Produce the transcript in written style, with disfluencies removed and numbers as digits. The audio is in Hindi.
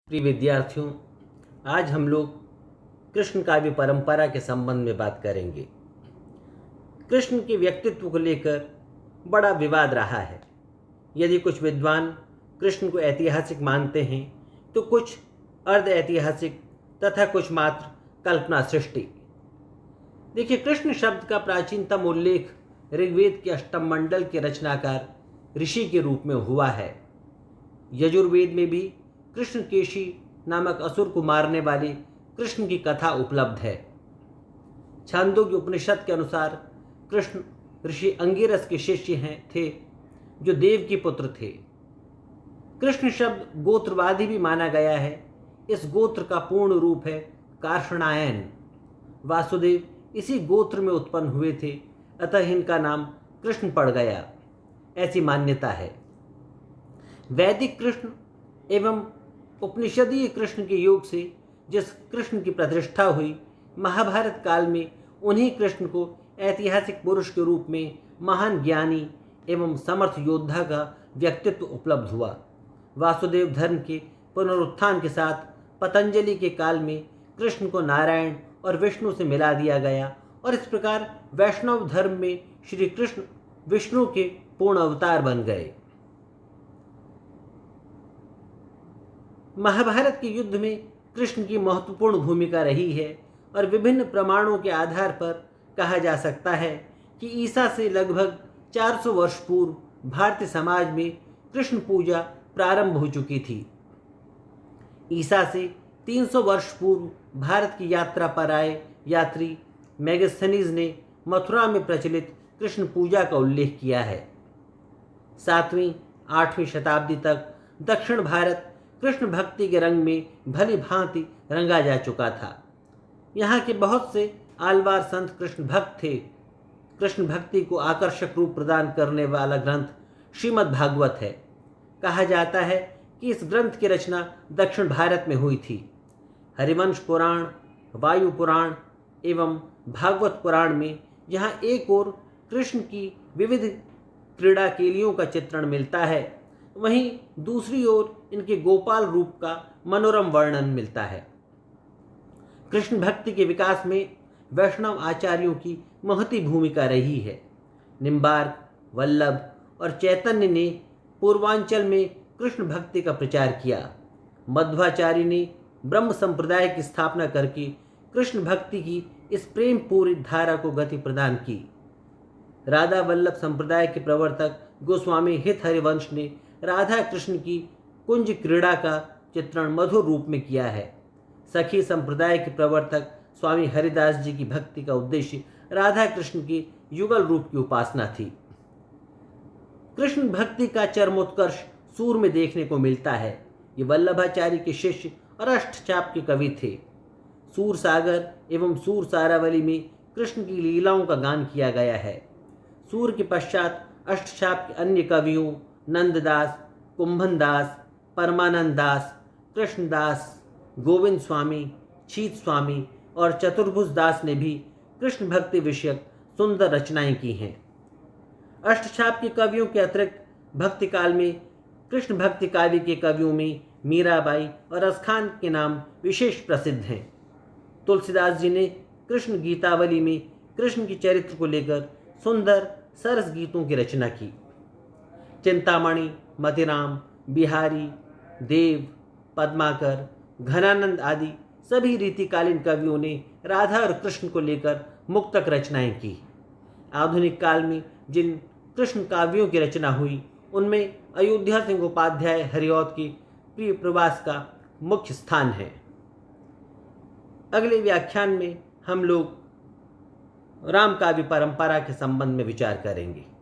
प्रिय विद्यार्थियों, आज हम लोग कृष्ण काव्य परंपरा के संबंध में बात करेंगे। कृष्ण के व्यक्तित्व को लेकर बड़ा विवाद रहा है। यदि कुछ विद्वान कृष्ण को ऐतिहासिक मानते हैं तो कुछ अर्ध ऐतिहासिक तथा कुछ मात्र कल्पना सृष्टि। देखिए, कृष्ण शब्द का प्राचीनतम उल्लेख ऋग्वेद के अष्टम मंडल के रचनाकार ऋषि के रूप में हुआ है। यजुर्वेद में भी कृष्णकेशी नामक असुर को मारने वाले कृष्ण की कथा उपलब्ध है। छांदोग्य उपनिषद के अनुसार कृष्ण ऋषि अंगिरस के शिष्य थे जो देव के पुत्र थे। कृष्ण शब्द गोत्रवादी भी माना गया है। इस गोत्र का पूर्ण रूप है कार्षणायन। वासुदेव इसी गोत्र में उत्पन्न हुए थे, अतः इनका नाम कृष्ण पड़ गया, ऐसी मान्यता है। वैदिक कृष्ण एवं उपनिषदीय कृष्ण के योग से जिस कृष्ण की प्रतिष्ठा हुई, महाभारत काल में उन्हीं कृष्ण को ऐतिहासिक पुरुष के रूप में महान ज्ञानी एवं समर्थ योद्धा का व्यक्तित्व उपलब्ध हुआ। वासुदेव धर्म के पुनरुत्थान के साथ पतंजलि के काल में कृष्ण को नारायण और विष्णु से मिला दिया गया और इस प्रकार वैष्णव धर्म में श्री कृष्ण विष्णु के पूर्ण अवतार बन गए। महाभारत के युद्ध में कृष्ण की महत्वपूर्ण भूमिका रही है और विभिन्न प्रमाणों के आधार पर कहा जा सकता है कि ईसा से लगभग 400 वर्ष पूर्व भारतीय समाज में कृष्ण पूजा प्रारंभ हो चुकी थी। ईसा से 300 वर्ष पूर्व भारत की यात्रा पर आए यात्री मेगास्थनीज ने मथुरा में प्रचलित कृष्ण पूजा का उल्लेख किया है। 7वीं-8वीं शताब्दी तक दक्षिण भारत कृष्ण भक्ति के रंग में भली भांति रंगा जा चुका था। यहाँ के बहुत से आलवार संत कृष्ण भक्त थे। कृष्ण भक्ति को आकर्षक रूप प्रदान करने वाला ग्रंथ श्रीमद् भागवत है। कहा जाता है कि इस ग्रंथ की रचना दक्षिण भारत में हुई थी। हरिवंश पुराण, वायु पुराण एवं भागवत पुराण में जहाँ एक ओर कृष्ण की विविध क्रीड़ा केलियों का चित्रण मिलता है, वहीं दूसरी ओर इनके गोपाल रूप का मनोरम वर्णन मिलता है। कृष्ण भक्ति के विकास में वैष्णव आचार्यों की महती भूमिका रही है। निम्बार्क, वल्लभ और चैतन्य ने पूर्वांचल में कृष्ण भक्ति का प्रचार किया। मध्वाचार्य ने ब्रह्म संप्रदाय की स्थापना करके कृष्ण भक्ति की इस प्रेम पूरी धारा को गति प्रदान की। राधा वल्लभ संप्रदाय के प्रवर्तक गोस्वामी हित हरिवंश ने राधा कृष्ण की कुंज क्रीड़ा का चित्रण मधुर रूप में किया है। सखी संप्रदाय के प्रवर्तक स्वामी हरिदास जी की भक्ति का उद्देश्य राधा कृष्ण के युगल रूप की उपासना थी। कृष्ण भक्ति का चरमोत्कर्ष सूर में देखने को मिलता है। ये वल्लभाचार्य के शिष्य और अष्टचाप के कवि थे। सूर सागर एवं सूर सारावली में कृष्ण की लीलाओं का गान किया गया है। सूर के पश्चात अष्टचाप के अन्य कवियों नंददास, कुंभनदास, परमानंद दास, कृष्णदास, गोविंद स्वामी, छीत स्वामी और चतुर्भुज दास ने भी कृष्ण भक्ति विषयक सुंदर रचनाएं की हैं। अष्टचाप के कवियों के अतिरिक्त भक्ति काल में कृष्ण भक्ति काव्य के कवियों में मीराबाई और रसखान के नाम विशेष प्रसिद्ध हैं। तुलसीदास जी ने कृष्ण गीतावली में कृष्ण के चरित्र को लेकर सुंदर सरस गीतों की रचना की। चिंतामणि, मतिराम, बिहारी, देव, पद्माकर, घनानंद आदि सभी रीतिकालीन कवियों ने राधा और कृष्ण को लेकर मुक्तक रचनाएं की। आधुनिक काल में जिन कृष्ण काव्यों की रचना हुई, उनमें अयोध्या सिंह उपाध्याय हरिऔध के प्रिय प्रवास का मुख्य स्थान है। अगले व्याख्यान में हम लोग राम काव्य परंपरा के संबंध में विचार करेंगे।